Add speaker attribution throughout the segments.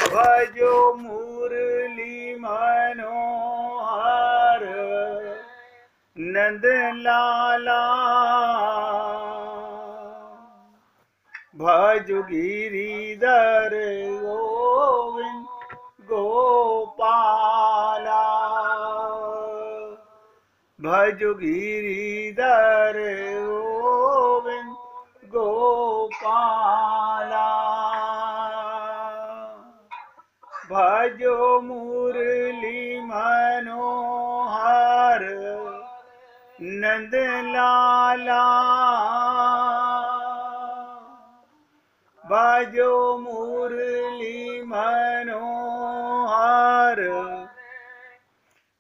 Speaker 1: भजो मुरली मनोहर नंद लाला, भजो गिरिधर गोविंद गोपाला, भजो गिरिधर गोविंद गोपाला, भजो मुरली मनोहर नंद लाला, भजो मुरली मनोहर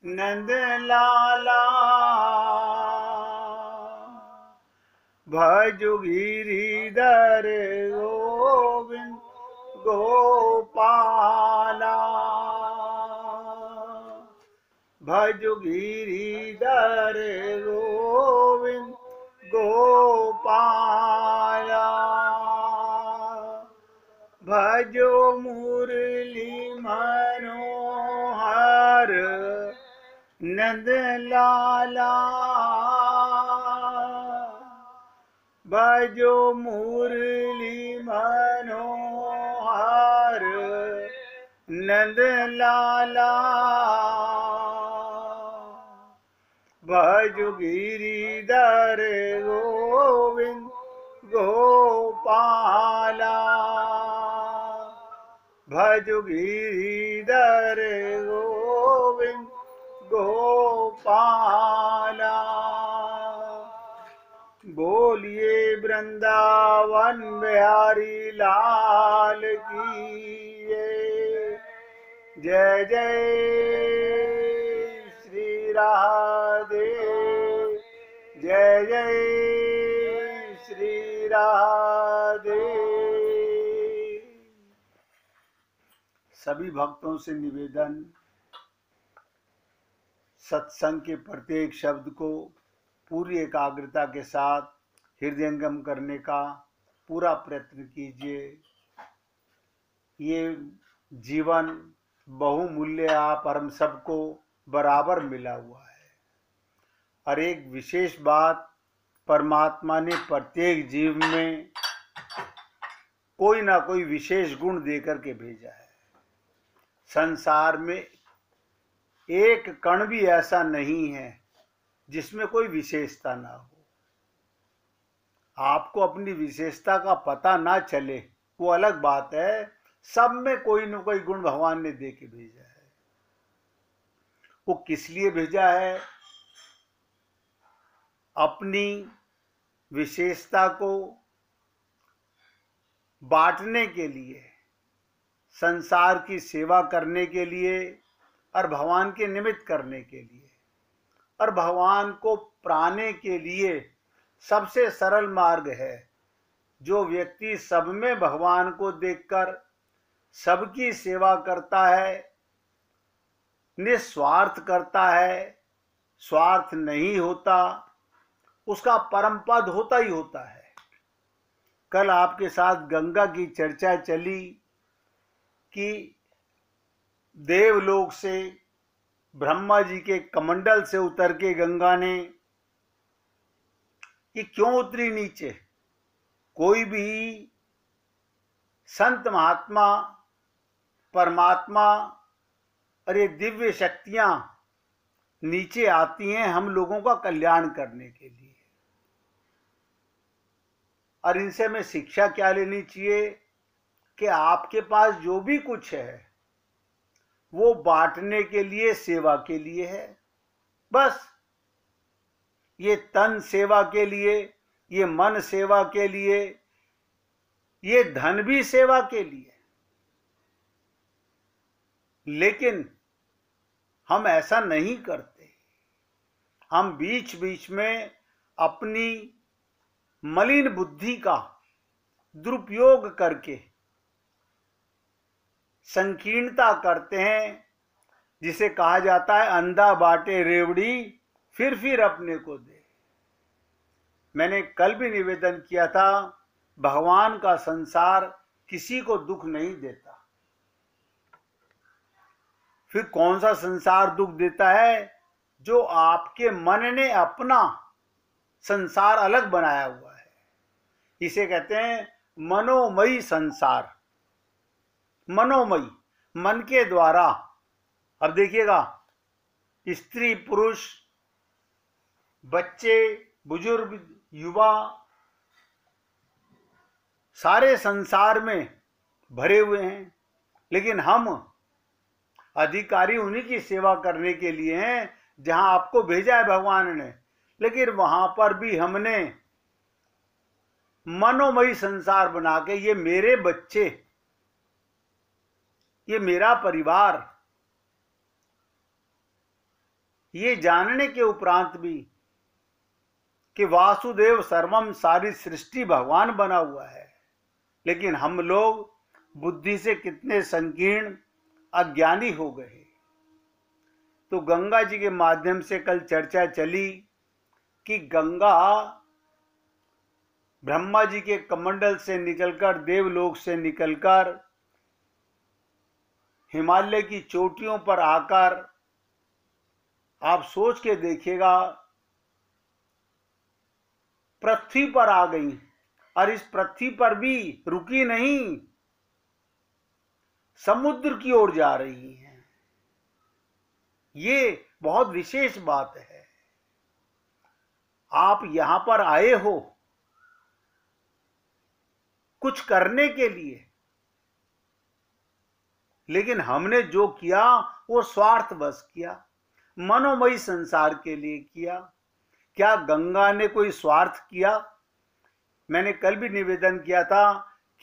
Speaker 1: नंद लाला, भजो गिरिधर गोविंद गोपाला, भजो गिरिधर गोविंद गोपाला, भजो मुरली मनोहर नंद लाला, भजो मुरली मनोहर नंद लाला, भजो गिरिधर गोविंद गोपाला, भजो गिरिधर गोविंद गोपाला। बोलिए वृंदावन बिहारी लाल की जय जय श्री राधे, जय जय श्री राधे। सभी भक्तों से निवेदन, सत्संग के प्रत्येक शब्द को पूरी एकाग्रता के साथ हृदयंगम करने का पूरा प्रयत्न कीजिए। ये जीवन बहुमूल्य आप हम सबको बराबर मिला हुआ है। और एक विशेष बात, परमात्मा ने प्रत्येक जीव में कोई ना कोई विशेष गुण देकर के भेजा है। संसार में एक कण भी ऐसा नहीं है जिसमें कोई विशेषता ना हो। आपको अपनी विशेषता का पता ना चले वो अलग बात है, सब में कोई न कोई गुण भगवान ने दे के भेजा है। वो किस लिए भेजा है? अपनी विशेषता को बांटने के लिए, संसार की सेवा करने के लिए और भगवान के निमित्त करने के लिए, और भगवान को पाने के लिए सबसे सरल मार्ग है। जो व्यक्ति सब में भगवान को देखकर सबकी सेवा करता है, निस्वार्थ करता है, स्वार्थ नहीं होता, उसका परम पद होता ही होता है। कल आपके साथ गंगा की चर्चा चली कि देवलोक से ब्रह्मा जी के कमंडल से उतर के गंगा ने ये क्यों उतरी नीचे? कोई भी संत महात्मा, परमात्मा और ये दिव्य शक्तियां नीचे आती हैं हम लोगों का कल्याण करने के लिए। और इनसे हमें शिक्षा क्या लेनी चाहिए कि आपके पास जो भी कुछ है वो बांटने के लिए, सेवा के लिए है। बस ये तन सेवा के लिए, ये मन सेवा के लिए, ये धन भी सेवा के लिए। लेकिन हम ऐसा नहीं करते। हम बीच बीच में अपनी मलिन बुद्धि का दुरुपयोग करके संकीर्णता करते हैं, जिसे कहा जाता है अंधा बाटे रेवड़ी फिर अपने को दे। मैंने कल भी निवेदन किया था, भगवान का संसार किसी को दुख नहीं देता। फिर कौन सा संसार दुख देता है? जो आपके मन ने अपना संसार अलग बनाया हुआ है। इसे कहते हैं मनोमयी संसार। मनोमयी, मन के द्वारा। अब देखिएगा, स्त्री पुरुष, बच्चे, बुजुर्ग, युवा, सारे संसार में भरे हुए हैं, लेकिन हम अधिकारी उन्हीं की सेवा करने के लिए हैं जहां आपको भेजा है भगवान ने। लेकिन वहां पर भी हमने मनोमयी संसार बना के, ये मेरे बच्चे, ये मेरा परिवार, ये जानने के उपरांत भी कि वासुदेव सर्वम, सारी सृष्टि भगवान बना हुआ है, लेकिन हम लोग बुद्धि से कितने संकीर्ण अज्ञानी हो गए। तो गंगा जी के माध्यम से कल चर्चा चली कि गंगा ब्रह्मा जी के कमंडल से निकलकर, देवलोक से निकलकर हिमालय की चोटियों पर आकर, आप सोच के देखिएगा, पृथ्वी पर आ गई। और इस पृथ्वी पर भी रुकी नहीं, समुद्र की ओर जा रही हैं। ये बहुत विशेष बात है। आप यहां पर आए हो कुछ करने के लिए, लेकिन हमने जो किया वो स्वार्थवश किया, मनोमयी संसार के लिए किया। क्या गंगा ने कोई स्वार्थ किया? मैंने कल भी निवेदन किया था,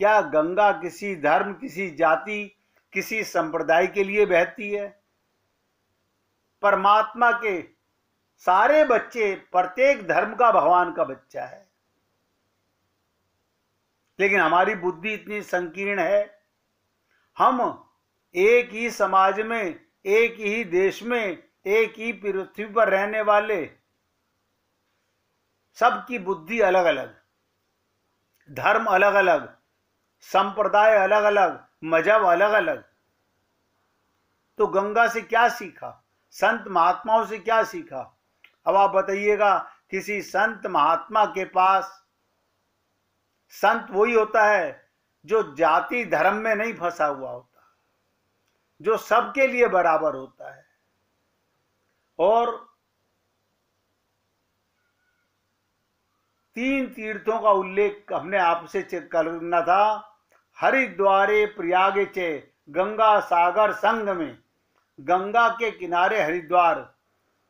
Speaker 1: क्या गंगा किसी धर्म, किसी जाति, किसी संप्रदाय के लिए बहती है? परमात्मा के सारे बच्चे, प्रत्येक धर्म का भगवान का बच्चा है। लेकिन हमारी बुद्धि इतनी संकीर्ण है, हम एक ही समाज में, एक ही देश में, एक ही पृथ्वी पर रहने वाले, सबकी बुद्धि अलग अलग, धर्म अलग अलग, संप्रदाय अलग अलग, मजहब अलग अलग। तो गंगा से क्या सीखा? संत महात्माओं से क्या सीखा? अब आप बताइएगा, किसी संत महात्मा के पास, संत वही होता है जो जाति धर्म में नहीं फंसा हुआ होता, जो सबके लिए बराबर होता है। और 3 तीर्थों का उल्लेख हमने आपसे करना था। हरिद्वारे प्रयागे चे गंगा सागर संगम में, गंगा के किनारे हरिद्वार,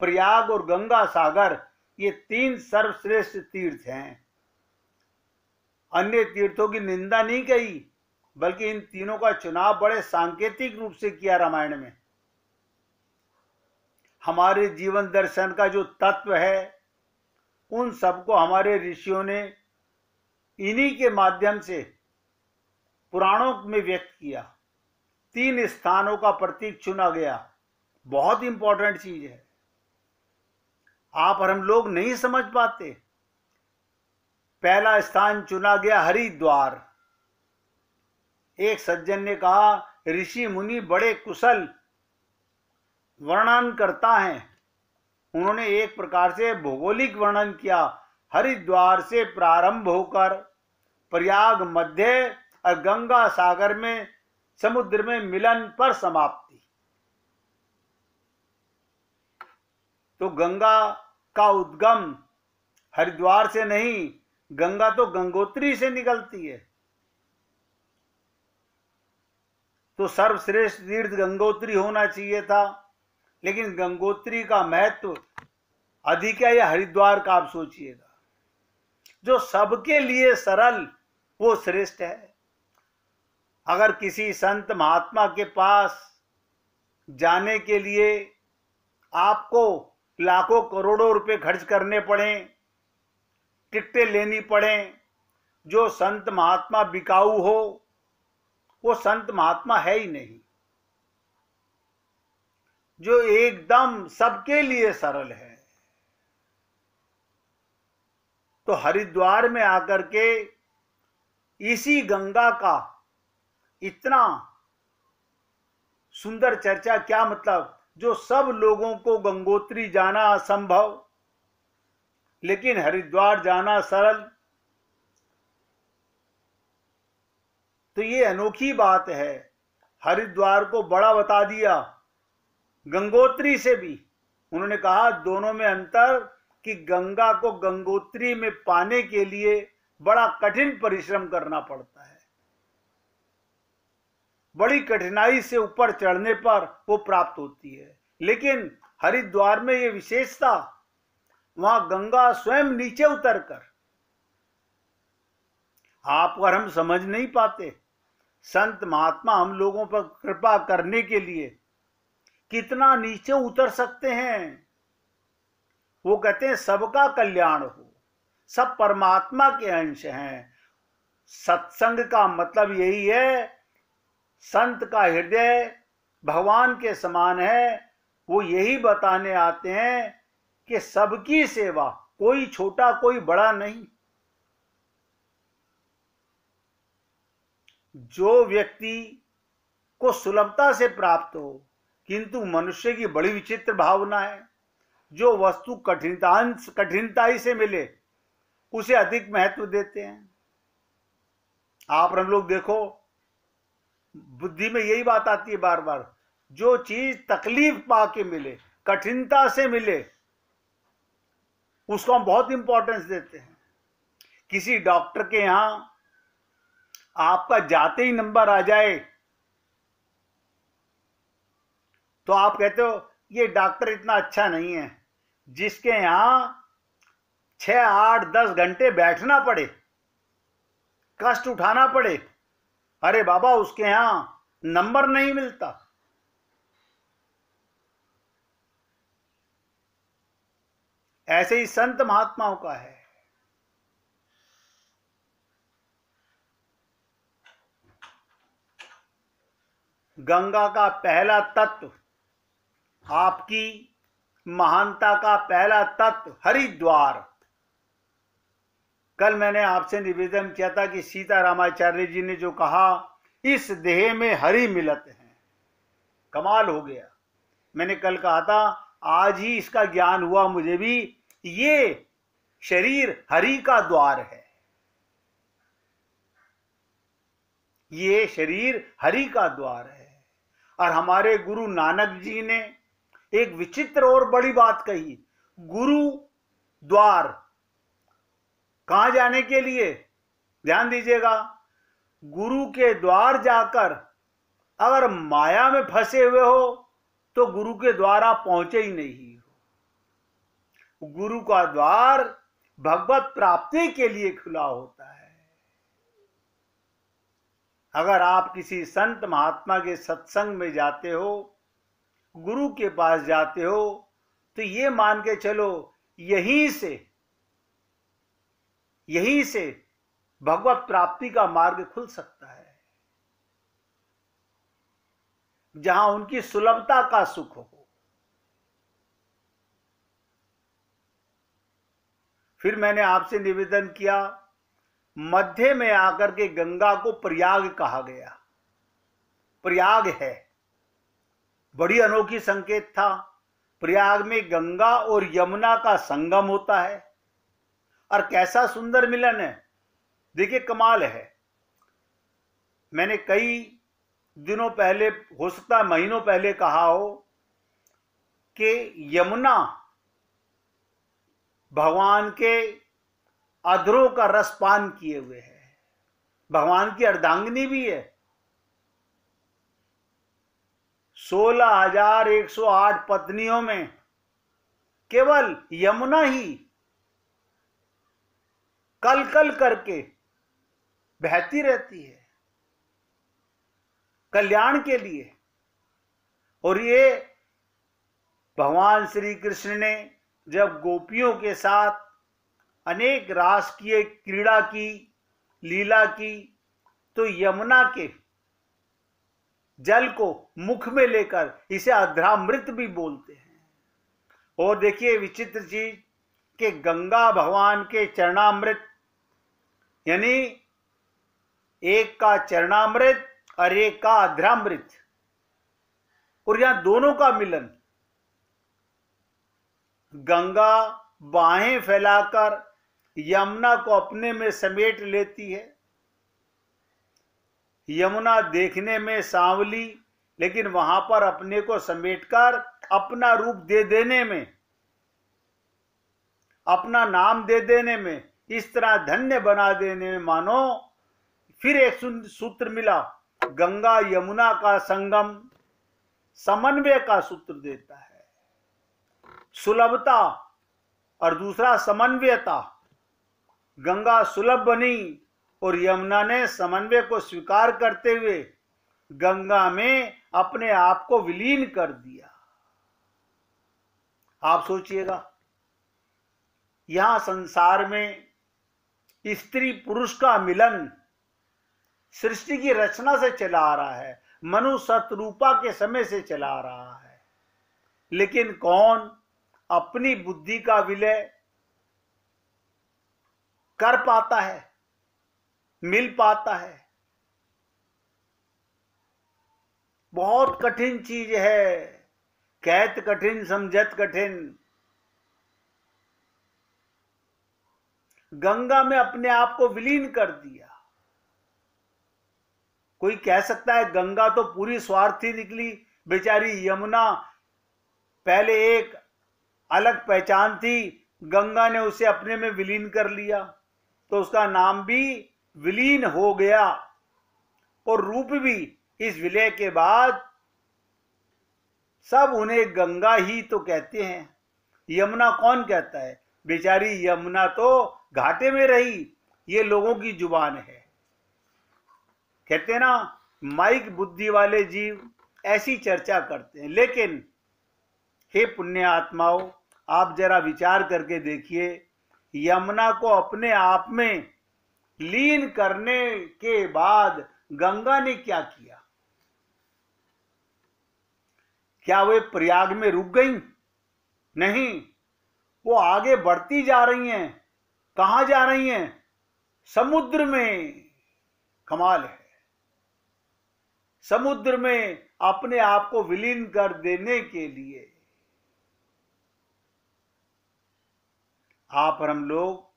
Speaker 1: प्रयाग और गंगा सागर, ये 3 सर्वश्रेष्ठ तीर्थ हैं। अन्य तीर्थों की निंदा नहीं कही, बल्कि इन तीनों का चुनाव बड़े सांकेतिक रूप से किया रामायण में। हमारे जीवन दर्शन का जो तत्व है, उन सबको हमारे ऋषियों ने इन्हीं के माध्यम से पुराणों में व्यक्त किया। 3 स्थानों का प्रतीक चुना गया, बहुत इंपॉर्टेंट चीज है। आप और हम लोग नहीं समझ पाते। पहला स्थान चुना गया हरिद्वार। एक सज्जन ने कहा, ऋषि मुनि बड़े कुशल वर्णन करता है। उन्होंने एक प्रकार से भौगोलिक वर्णन किया, हरिद्वार से प्रारंभ होकर प्रयाग मध्य और गंगा सागर में, समुद्र में मिलन पर समाप्ति। तो गंगा का उद्गम हरिद्वार से नहीं, गंगा तो गंगोत्री से निकलती है। तो सर्वश्रेष्ठ तीर्थ गंगोत्री होना चाहिए था, लेकिन गंगोत्री का महत्व अधिक है या हरिद्वार का? आप सोचिएगा। जो सबके लिए सरल, वो श्रेष्ठ है। अगर किसी संत महात्मा के पास जाने के लिए आपको लाखों करोड़ों रुपए खर्च करने पड़े, टिकटें लेनी पड़े, जो संत महात्मा बिकाऊ हो, वो संत महात्मा है ही नहीं। जो एकदम सबके लिए सरल है। तो हरिद्वार में आकर के इसी गंगा का इतना सुंदर चर्चा, क्या मतलब, जो सब लोगों को गंगोत्री जाना असंभव लेकिन हरिद्वार जाना सरल। तो ये अनोखी बात है, हरिद्वार को बड़ा बता दिया, गंगोत्री से भी। उन्होंने कहा दोनों में अंतर कि गंगा को गंगोत्री में पाने के लिए बड़ा कठिन परिश्रम करना पड़ता है, बड़ी कठिनाई से ऊपर चढ़ने पर वो प्राप्त होती है। लेकिन हरिद्वार में ये विशेषता, वहां गंगा स्वयं नीचे उतरकर, आप और हम समझ नहीं पाते, संत महात्मा हम लोगों पर कृपा करने के लिए कितना नीचे उतर सकते हैं। वो कहते हैं सबका कल्याण हो, सब परमात्मा के अंश हैं। सत्संग का मतलब यही है, संत का हृदय भगवान के समान है। वो यही बताने आते हैं कि सबकी सेवा, कोई छोटा कोई बड़ा नहीं। जो व्यक्ति को सुलभता से प्राप्त हो, किंतु मनुष्य की बड़ी विचित्र भावना है, जो वस्तु कठिनताई से मिले उसे अधिक महत्व देते हैं। आप हम लोग देखो, बुद्धि में यही बात आती है बार बार, जो चीज तकलीफ पाके मिले, कठिनता से मिले, उसको हम बहुत इंपॉर्टेंस देते हैं। किसी डॉक्टर के यहां आपका जाते ही नंबर आ जाए तो आप कहते हो ये डॉक्टर इतना अच्छा नहीं है। जिसके यहां 6, 8, 10 घंटे बैठना पड़े, कष्ट उठाना पड़े, अरे बाबा उसके यहां नंबर नहीं मिलता। ऐसे ही संत महात्माओं का है। गंगा का पहला तत्व, आपकी महानता का पहला तत्व हरिद्वार। कल मैंने आपसे निवेदन किया था कि सीतारामाचार्य जी ने जो कहा, इस देह में हरि मिलत है, कमाल हो गया। मैंने कल कहा था, आज ही इसका ज्ञान हुआ मुझे भी, ये शरीर हरि का द्वार है, ये शरीर हरि का द्वार है। और हमारे गुरु नानक जी ने एक विचित्र और बड़ी बात कही, गुरु द्वार कहां जाने के लिए, ध्यान दीजिएगा, गुरु के द्वार जाकर अगर माया में फंसे हुए हो तो गुरु के द्वार आप पहुंचे ही नहीं हो। गुरु का द्वार भगवत प्राप्ति के लिए खुला होता है। अगर आप किसी संत महात्मा के सत्संग में जाते हो, गुरु के पास जाते हो, तो ये मान के चलो यहीं से भगवत प्राप्ति का मार्ग खुल सकता है, जहां उनकी सुलभता का सुख हो। फिर मैंने आपसे निवेदन किया, मध्य में आकर के गंगा को प्रयाग कहा गया। प्रयाग है, बड़ी अनोखी संकेत था। प्रयाग में गंगा और यमुना का संगम होता है, और कैसा सुंदर मिलन है, देखिए कमाल है। मैंने कई दिनों पहले, हो सकता है महीनों पहले कहा हो कि यमुना भगवान के अधरों का रस पान किए हुए है, भगवान की अर्धांगिनी भी है। 16,108 पत्नियों में केवल यमुना ही कल कल करके बहती रहती है कल्याण के लिए। और ये भगवान श्री कृष्ण ने जब गोपियों के साथ अनेक रास की क्रीड़ा की, लीला की, तो यमुना के जल को मुख में लेकर इसे अधरामृत भी बोलते हैं। और देखिए विचित्र चीज कि गंगा भगवान के चरणामृत, यानी एक का चरणामृत अरे का अध्रामृत, और यहां दोनों का मिलन। गंगा बाहें फैलाकर यमुना को अपने में समेट लेती है। यमुना देखने में सांवली, लेकिन वहां पर अपने को समेटकर अपना रूप दे देने में, अपना नाम दे देने में, इस तरह धन्य बना देने में, मानो फिर एक सूत्र मिला, गंगा यमुना का संगम समन्वय का सूत्र देता है। सुलभता और दूसरा समन्वयता। गंगा सुलभ बनी और यमुना ने समन्वय को स्वीकार करते हुए गंगा में अपने आप को विलीन कर दिया। आप सोचिएगा, यहां संसार में स्त्री पुरुष का मिलन सृष्टि की रचना से चला आ रहा है, मनु सतरूपा के समय से चला आ रहा है, लेकिन कौन अपनी बुद्धि का विलय कर पाता है, मिल पाता है? बहुत कठिन चीज है, कहत कठिन समझत कठिन। गंगा में अपने आप को विलीन कर दिया। कोई कह सकता है गंगा तो पूरी स्वार्थी निकली, बेचारी यमुना पहले एक अलग पहचान थी, गंगा ने उसे अपने में विलीन कर लिया तो उसका नाम भी विलीन हो गया और रूप भी। इस विलय के बाद सब उन्हें गंगा ही तो कहते हैं, यमुना कौन कहता है? बेचारी यमुना तो घाटे में रही, ये लोगों की जुबान है। कहते हैं ना, माइक बुद्धि वाले जीव ऐसी चर्चा करते हैं। लेकिन हे पुण्य आत्माओं, आप जरा विचार करके देखिए, यमुना को अपने आप में लीन करने के बाद गंगा ने क्या किया? क्या वे प्रयाग में रुक गईं? नहीं, वो आगे बढ़ती जा रही हैं। कहां जा रही हैं? समुद्र में। कमाल है, समुद्र में अपने आप को विलीन कर देने के लिए। आप और हम लोग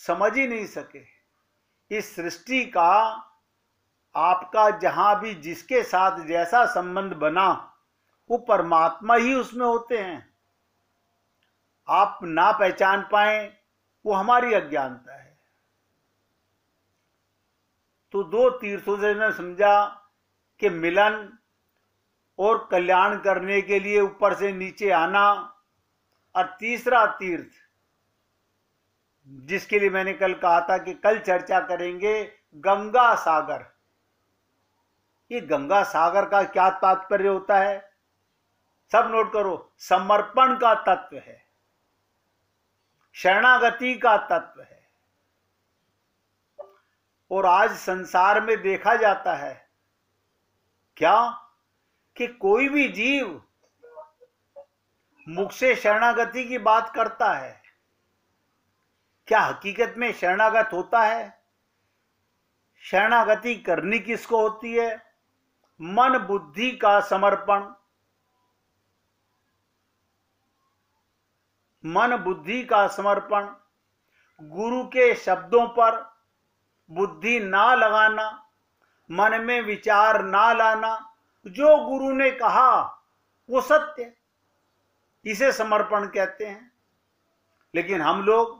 Speaker 1: समझ ही नहीं सके इस सृष्टि का आपका जहां भी जिसके साथ जैसा संबंध बना, वो परमात्मा ही उसमें होते हैं। आप ना पहचान पाए, वो हमारी अज्ञानता है। तो दो तीर्थों से मैं समझा कि मिलन और कल्याण करने के लिए ऊपर से नीचे आना, और तीसरा तीर्थ जिसके लिए मैंने कल कहा था कि कल चर्चा करेंगे, गंगा सागर। ये गंगा सागर का क्या तात्पर्य होता है? सब नोट करो, समर्पण का तत्व है, शरणागति का तत्व है। और आज संसार में देखा जाता है क्या कि कोई भी जीव मुख से शरणागति की बात करता है, क्या हकीकत में शरणागत होता है? शरणागति करनी किसको होती है? मन बुद्धि का समर्पण। मन बुद्धि का समर्पण, गुरु के शब्दों पर बुद्धि ना लगाना, मन में विचार ना लाना, जो गुरु ने कहा वो सत्य, इसे समर्पण कहते हैं। लेकिन हम लोग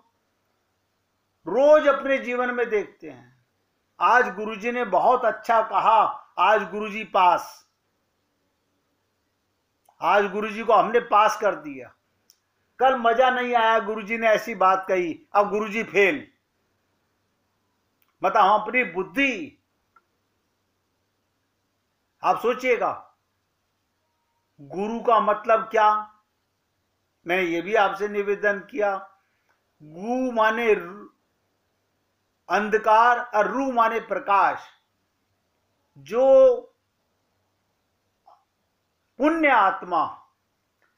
Speaker 1: रोज अपने जीवन में देखते हैं, आज गुरुजी ने बहुत अच्छा कहा, आज गुरुजी पास, आज गुरुजी को हमने पास कर दिया। कल मजा नहीं आया, गुरुजी ने ऐसी बात कही, अब गुरुजी फेल। मतलब हम अपनी बुद्धि, आप सोचिएगा गुरु का मतलब क्या? मैंने ये भी आपसे निवेदन किया, गु माने अंधकार और रू माने प्रकाश। जो पुण्य आत्मा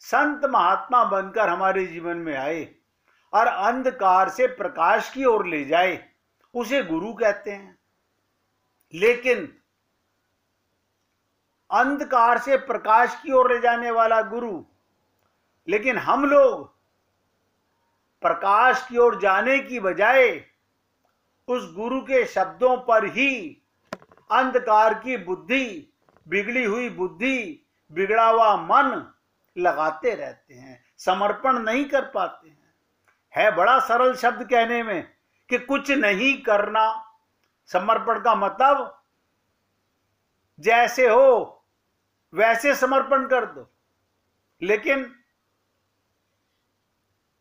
Speaker 1: संत महात्मा बनकर हमारे जीवन में आए और अंधकार से प्रकाश की ओर ले जाए, उसे गुरु कहते हैं। लेकिन अंधकार से प्रकाश की ओर ले जाने वाला गुरु। लेकिन हम लोग प्रकाश की ओर जाने की बजाय उस गुरु के शब्दों पर ही अंधकार की बुद्धि, बिगड़ी हुई बुद्धि, बिगड़ा हुआ मन लगाते रहते हैं, समर्पण नहीं कर पाते हैं। है बड़ा सरल शब्द कहने में कि कुछ नहीं करना। समर्पण का मतलब जैसे हो वैसे समर्पण कर दो, लेकिन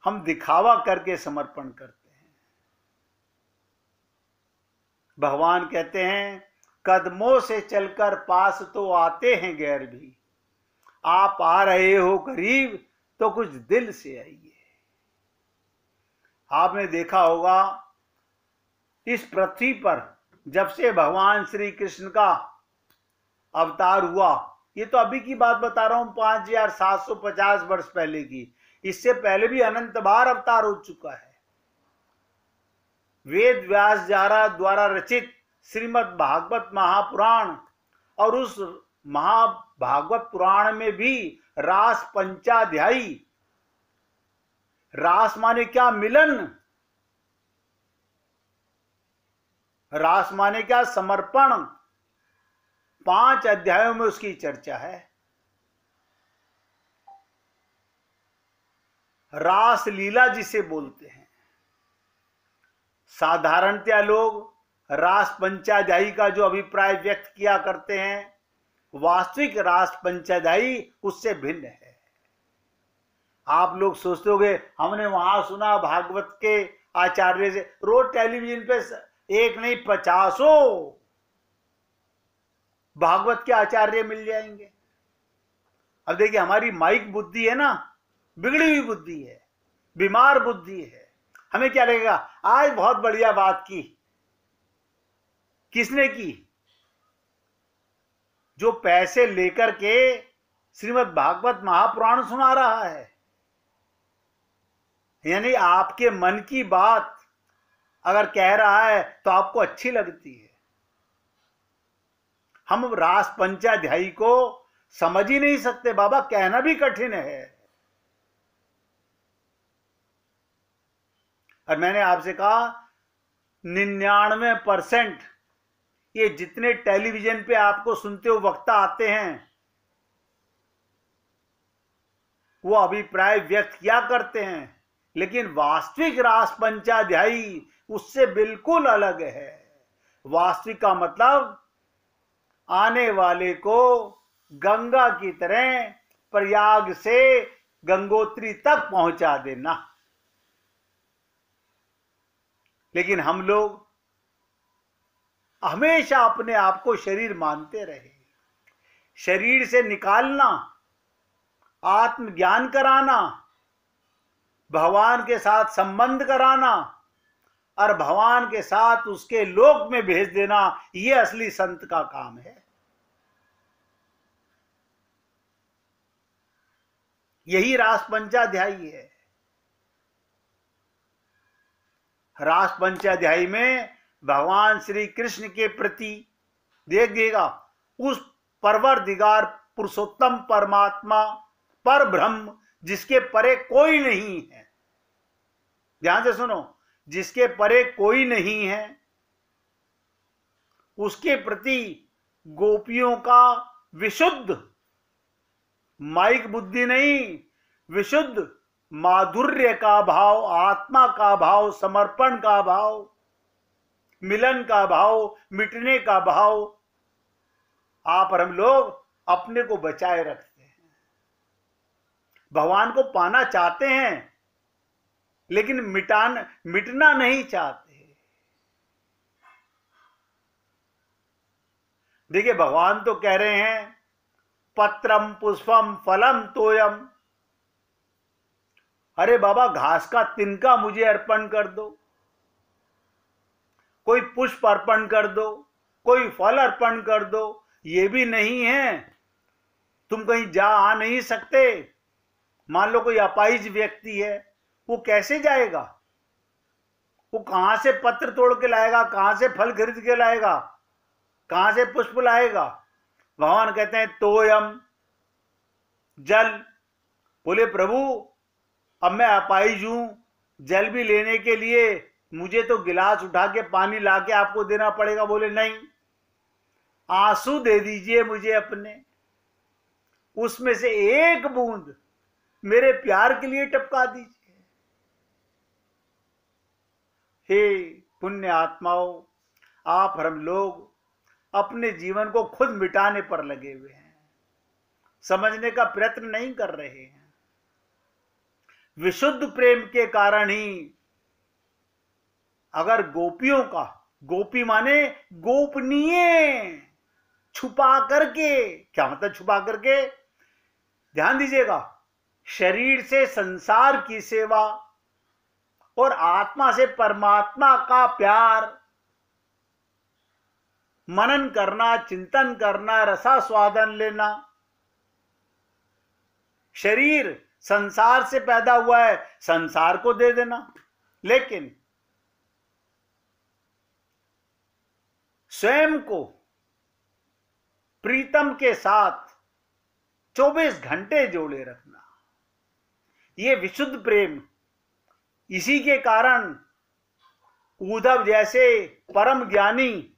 Speaker 1: हम दिखावा करके समर्पण करते हैं। भगवान कहते हैं, कदमों से चलकर पास तो आते हैं गैर भी, आप आ रहे हो करीब तो कुछ दिल से आइए। आपने देखा होगा इस पृथ्वी पर जब से भगवान श्री कृष्ण का अवतार हुआ, ये तो अभी की बात बता रहा हूं, 5750 वर्ष पहले की, इससे पहले भी अनंत बार अवतार हो चुका है। वेद व्यास द्वारा रचित श्रीमद् भागवत महापुराण, और उस महाभागवत पुराण में भी रास पंचाध्यायी, रास माने क्या? मिलन। रास माने क्या? समर्पण। 5 अध्यायों में उसकी चर्चा है। रास लीला जिसे बोलते हैं। साधारणतया लोग रास पंचाध्यायी का जो अभिप्राय व्यक्त किया करते हैं, वास्तविक रास पंचाध्यायी उससे भिन्न है। आप लोग सोचते होंगे हमने वहां सुना भागवत के आचार्य से, रोज टेलीविजन पे एक नहीं 50 भागवत के आचार्य मिल जाएंगे। अब देखिए, हमारी माइक बुद्धि है ना, बिगड़ी हुई बुद्धि है, बीमार बुद्धि है। हमें क्या लगेगा, आज बहुत बढ़िया बात की। किसने की? जो पैसे लेकर के श्रीमद् भागवत महापुराण सुना रहा है। यानी आपके मन की बात अगर कह रहा है तो आपको अच्छी लगती है। हम रास पंचाध्यायी को समझ ही नहीं सकते बाबा, कहना भी कठिन है। और मैंने आपसे कहा 99% ये जितने टेलीविजन पे आपको सुनते हो वक्ता आते हैं, वो अभिप्राय व्यक्त किया करते हैं, लेकिन वास्तविक रास पंचाध्यायी उससे बिल्कुल अलग है। वास्तविक का मतलब आने वाले को गंगा की तरह प्रयाग से गंगोत्री तक पहुंचा देना। लेकिन हम लोग हमेशा अपने आप को शरीर मानते रहे। शरीर से निकालना, आत्मज्ञान कराना, भगवान के साथ संबंध कराना और भगवान के साथ उसके लोक में भेज देना, यह असली संत का काम है। यही रास पंचाध्यायी है। रास पंचाध्यायी में भगवान श्री कृष्ण के प्रति देखिएगा, उस परवरदिगार पुरुषोत्तम परमात्मा पर ब्रह्म जिसके परे कोई नहीं है, ध्यान से सुनो, जिसके परे कोई नहीं है, उसके प्रति गोपियों का विशुद्ध, माइक बुद्धि नहीं, विशुद्ध माधुर्य का भाव, आत्मा का भाव, समर्पण का भाव, मिलन का भाव, मिटने का भाव आप और हम लोग अपने को बचाए रखते हैं। भगवान को पाना चाहते हैं लेकिन मिटना नहीं चाहते। देखिए, भगवान तो कह रहे हैं पत्रम पुष्पम फलम तोयम। अरे बाबा, घास का तिनका मुझे अर्पण कर दो, कोई पुष्प अर्पण कर दो, कोई फल अर्पण कर दो, ये भी नहीं है। तुम कहीं जा आ नहीं सकते। मान लो कोई अपाहिज व्यक्ति है, वो कैसे जाएगा? वो कहां से पत्र तोड़ के लाएगा, कहां से फल खरीद के लाएगा, कहां से पुष्प लाएगा? भगवान कहते हैं तोयम जल। बोले प्रभु अब मैं अपाहिज हूं, जल भी लेने के लिए मुझे तो गिलास उठा के पानी लाके आपको देना पड़ेगा। बोले नहीं, आंसू दे दीजिए मुझे अपने, उसमें से एक बूंद मेरे प्यार के लिए टपका दीजिए। हे पुण्य आत्माओं, आप और हम लोग अपने जीवन को खुद मिटाने पर लगे हुए हैं, समझने का प्रयत्न नहीं कर रहे हैं। विशुद्ध प्रेम के कारण ही अगर गोपियों का, गोपी माने गोपनीय, छुपा करके, क्या मतलब छुपा करके, ध्यान दीजिएगा, शरीर से संसार की सेवा और आत्मा से परमात्मा का प्यार, मनन करना, चिंतन करना, रसास्वादन लेना। शरीर संसार से पैदा हुआ है, संसार को दे देना, लेकिन स्वयं को प्रीतम के साथ 24 घंटे जोड़े रखना, यह विशुद्ध प्रेम। इसी के कारण उद्धव जैसे परम ज्ञानी,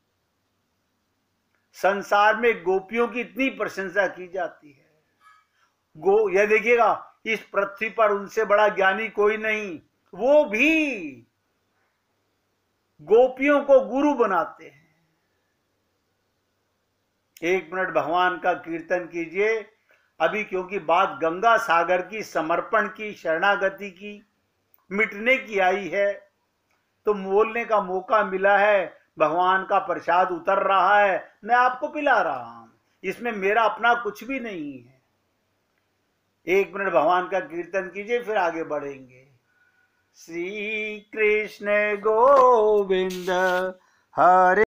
Speaker 1: संसार में गोपियों की इतनी प्रशंसा की जाती है। यह देखिएगा, इस पृथ्वी पर उनसे बड़ा ज्ञानी कोई नहीं, वो भी गोपियों को गुरु बनाते हैं। एक मिनट भगवान का कीर्तन कीजिए अभी, क्योंकि बात गंगा सागर की, समर्पण की, शरणागति की, मिटने की आई है, तो बोलने का मौका मिला है। भगवान का प्रसाद उतर रहा है, मैं आपको पिला रहा हूं, इसमें मेरा अपना कुछ भी नहीं है। एक मिनट भगवान का कीर्तन कीजिए, फिर आगे बढ़ेंगे। श्री कृष्ण गोविंद हरे